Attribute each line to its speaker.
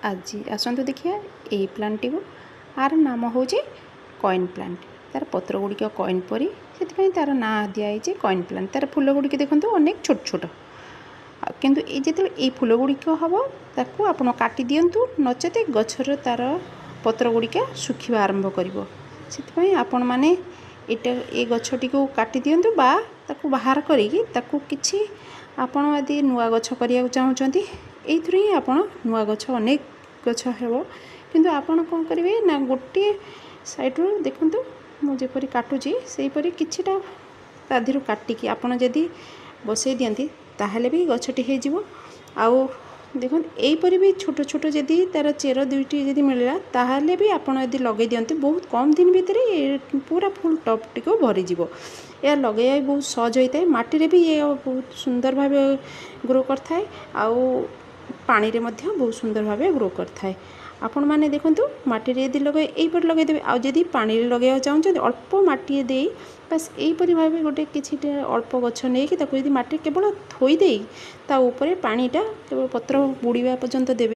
Speaker 1: आज आसतु देखिए यही प्लांट टी आर नाम हूँ कॉइन प्लांट। तार पत्र गुड़िक कॉइन परी से तार ना दिखाई कॉइन प्लांट। तार फूल गुड़िक देखो अनेक छोट छोट किंतु ये फूल गुड़िक हम ताकू आप काटी दिंतु नचेत गचर तार पत्र गुड़िक सुखा आरंभ कर आपण मैंने ये गछटी को काटी दिंतु बा ताकू बाहर करी किछि आपण यदि नुआ गछ करिया चाहूँगी ये आप नुआ गछ अनेक गछ हेबो किंतु आपण कौन करेंगे ना गोटे साइड्रु देखूँ मुझेपरी काटुची से किछिटा तादिहरु काटिकी आपड़ जदि बसई दियंती ताहले भी गछटी हो आउ देखो यहीपरी भी छोट छोट जदि तार चेर दुईटी जदि मिलला ताहले भी आपड़ यदि लगे दियंती बहुत कम दिन भितर पूरा फुल टप टी भरीज या लगे बहुत सहज होता है। माटी भी ये बहुत सुंदर भाव ग्रो करता आउ पानी रे मध्य बहुत सुंदर भाव ग्रो करता है। आपण मैंने देखूँ मटी यदि लगे यहीपरि लगेदेवे आउ जदि पानी लगे चाहते अल्प मटी दे बस यहीपरि भाव गोटे किसी अल्प गछ नहीं कि यदि मटी केवल थोईदे ता ऊपर पानीटा केवल पत्र बुड़ीवा पर्यंत देवे।